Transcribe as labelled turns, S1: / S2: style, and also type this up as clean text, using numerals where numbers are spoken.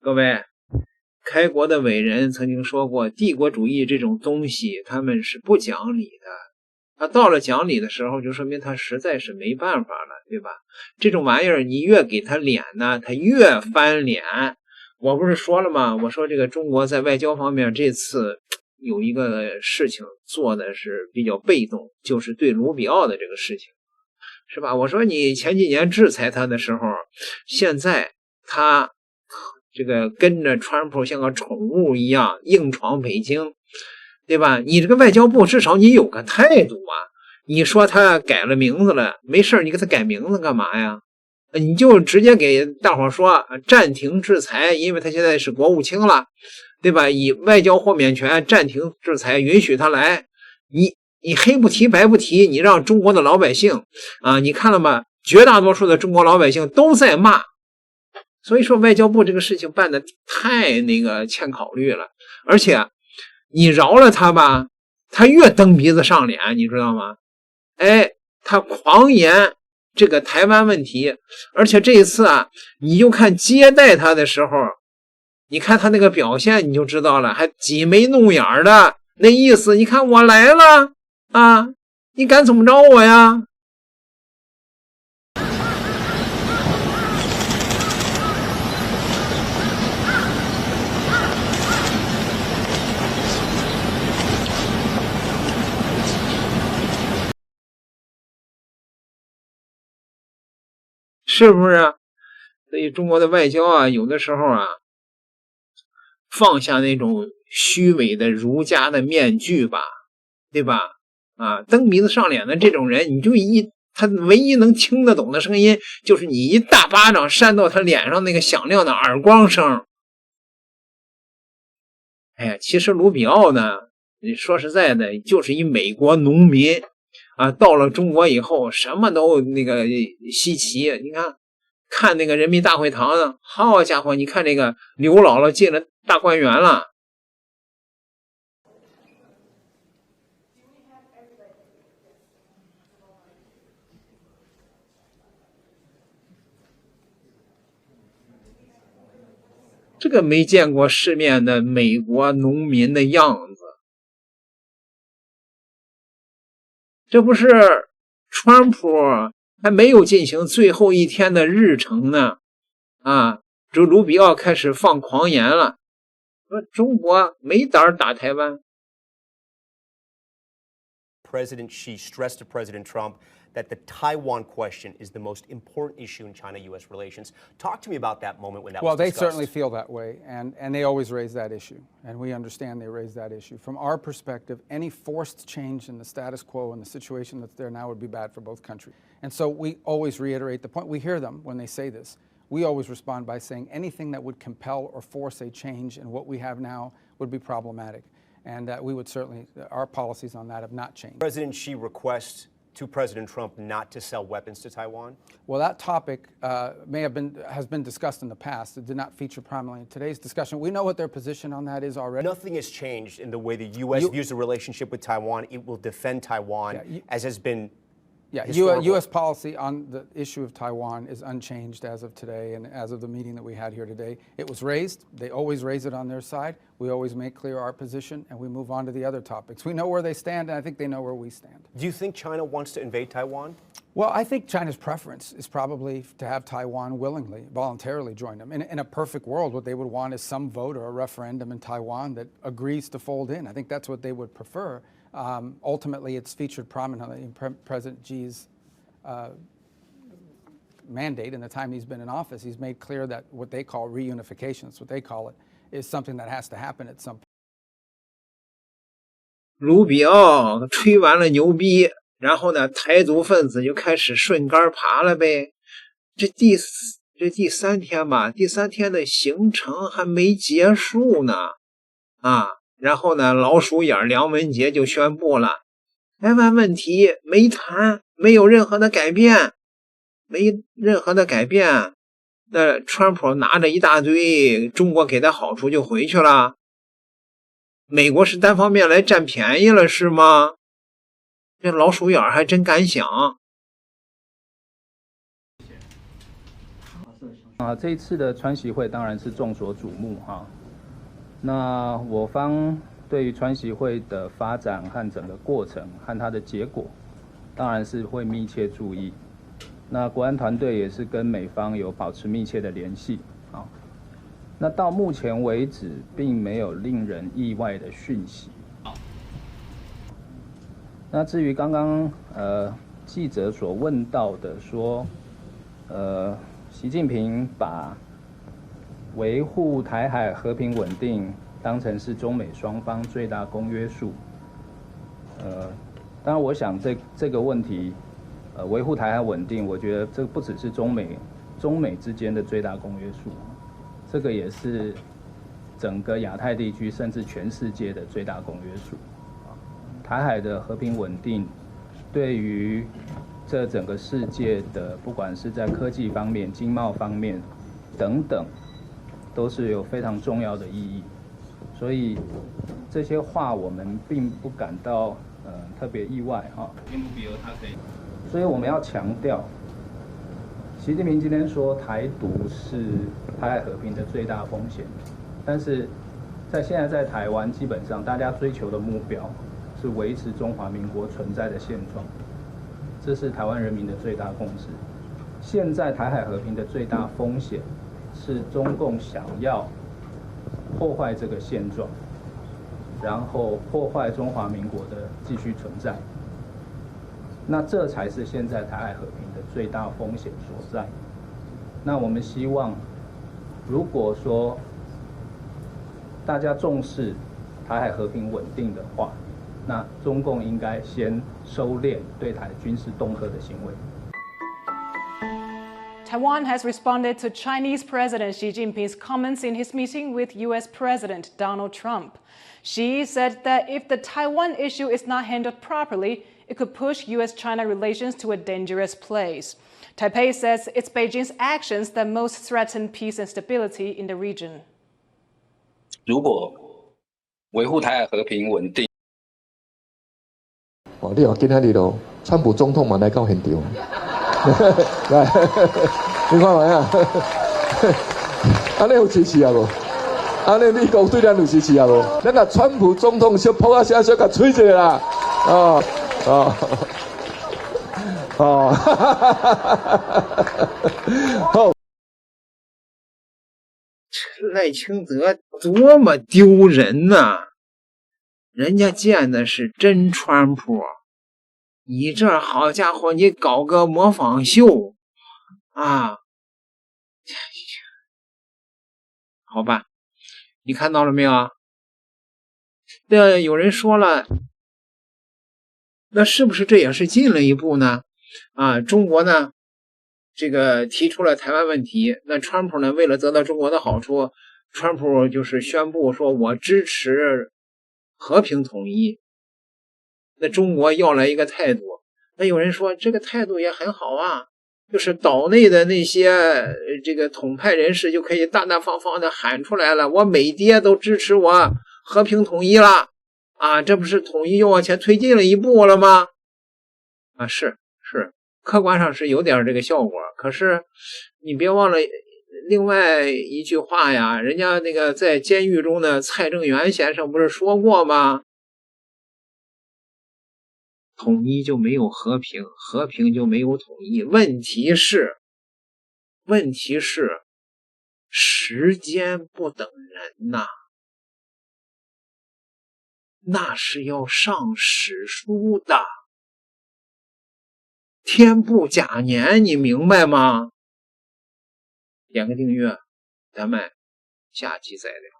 S1: 各位，開國的偉人曾經說過，帝國主義這種東西他們是不講理的，他到了講理的時候就說明他實在是沒辦法了，對吧？這種玩意兒你越給他臉呢，他越翻臉。我不是說了嗎？我說這個中國在外交方面這次有一個事情做的是比較被動，就是對卢比奧的這個事情，是吧？我说你前几年制裁他的時候，現在他这個跟着川普像個寵物一樣硬闖北京，對吧？你這個外交部至少你有個態度啊！你說他改了名字了，沒事你給他改名字幹嘛呀？你就直接給大夥說暫停制裁，因為他現在是國務卿了，對吧？以外交豁免權暫停制裁，允許他來。你黑不提白不提，你讓中國的老百姓啊，你看了嗎？絕大多數的中國老百姓都在罵。所以說外交部這個事情辦得太欠考慮了，而且你饒了他吧，他越蹬鼻子上臉，你知道嗎？哎，他狂言這個台灣問題，而且這一次啊，你就看接待他的時候，你看他那個表現你就知道了，還擠眉弄眼的那意思，你看我來了啊，你敢怎麼着我呀？是不是？所以中国的外交啊，有的时候啊，放下那种虛偽的儒家的面具吧，对吧？啊，蹬鼻子上臉的這種人，你就他唯一能聽得懂的聲音，就是你一大巴掌扇到他臉上那個響亮的耳光聲。哎呀，其實盧比奧呢，說實在的，就是一美國農民。啊，到了中國以後，什麼都稀奇。你看那個人民大會堂呢，好家伙，你看這個劉姥姥進了大觀園了。這個沒見過世面的美國農民的樣子。這不是川普還沒有進行最後一天的日程呢，啊，這盧比奧開始放狂言了，說中國沒膽打台灣。
S2: President Xi stressed to President Trump that the Taiwan question is the most important issue in China-U.S. relations. Talk to me about that moment when that was discussed.
S3: Well, they certainly feel that way, and they always raise that issue, and we understand they raise that issue. From our perspective, any forced change in the status quo and the situation that's there now would be bad for both countries. And so we always reiterate the point. We hear them when they say this. We always respond by saying anything that would compel or force a change in what we have now would be problematic. And we would certainly, our policies on that have not changed.
S2: President Xi requests to President Trump not to sell weapons to Taiwan?
S3: Well, that topic has been discussed in the past. It did not feature prominently in today's discussion. We know what their position on that is already.
S2: Nothing has changed in the way the U.S. views the relationship with Taiwan. It will defend Taiwan, as has been.
S3: Yeah, U.S. policy on the issue of Taiwan is unchanged as of today and as of the meeting that we had here today. It was raised. They always raise it on their side. We always make clear our position, and we move on to the other topics. We know where they stand, and I think they know where we stand.
S2: Do you think China wants to invade Taiwan?
S3: Well, I think China's preference is probably to have Taiwan willingly, voluntarily join them. In a perfect world, what they would want is some vote or a referendum in Taiwan that agrees to fold in. I think that's what they would prefer. Ultimately, it's featured prominently in President Xi's mandate in the time he's been in office. He's made clear that what they call reunification, that's what they call it, is something that has to happen at some point.
S1: 盧比奧吹完了牛逼，然後呢，台獨分子就開始順杆爬了唄。這第三天吧，第三天的行程還沒結束呢，啊。然後呢，老鼠眼梁文傑就宣布了，台灣問題沒談，沒有任何的改變，沒任何的改變。那川普拿着一大堆中國給他好處就回去了，美國是單方面來佔便宜了是嗎？這老鼠眼還真敢想。
S4: 這一次的川習會當然是眾所矚目哈。那我方對於川習會的發展和整個過程和它的結果，當然是會密切注意。那國安團隊也是跟美方有保持密切的聯繫啊。那到目前為止，並沒有令人意外的訊息。那至於剛剛記者所問到的說，習近平把維護台海和平穩定當成是中美雙方最大公約數。當然我想這個問題，維護台海穩定，我覺得這不只是中美之間的最大公約數，這個也是整個亞太地區甚至全世界的最大公約數。台海的和平穩定，對於這整個世界的，不管是在科技方面、經貿方面等等，都是有非常重要的意義。所以這些話我們並不感到特別意外哈，並不比如他可以。所以我們要強調，習近平今天說台獨是台海和平的最大風險，但是現在在台灣，基本上大家追求的目標是維持中華民國存在的現狀。這是台灣人民的最大共識。現在台海和平的最大風險是中共想要破壞這個現狀，然後破壞中華民國的繼續存在。那這才是現在台海和平的最大風險所在。那我們希望，如果說大家重視台海和平穩定的話，那中共應該先收斂對台軍事恫嚇的行為。
S5: Taiwan has responded to Chinese President Xi Jinping's comments in his meeting with U.S. President Donald Trump. Xi said that if the Taiwan issue is not handled properly, it could push U.S.-China relations to a dangerous place. Taipei says it's Beijing's actions that most threaten peace and stability in the region.
S6: 如果維護台海和平穩定，
S7: 你話今仔日咯，川普總統嘛來到現場，來，你看咪啊，安尼有支持啊無？安尼美國對咱有支持啊無？咱若川普總統小抱啊小小甲吹一下啦，好。
S1: 賴清德多麼丟人吶！人家見的是真川普，你這好家伙，你搞個模仿秀啊！好吧，你看到了沒有？對，有人說了，那是不是這也是進了一步呢？啊，中國呢，這個提出了台灣問題，那川普呢，為了得到中國的好處，川普就是宣布說我支持和平統一，那中國要來一個態度，那有人說這個態度也很好啊，就是島內的那些這個統派人士就可以大大方方的喊出來了，我美爹都支持我和平統一了啊，這不是統一又往前推進了一步了嗎？啊，是客觀上是有點這個效果，可是你別忘了另外一句話呀，人家那個在監獄中的蔡正元先生不是說過嗎？統一就沒有和平，和平就沒有統一。問題是時間不等人吶，那是要上史書的。天不假年，你明白嗎？點個訂閱，咱們下期再聊。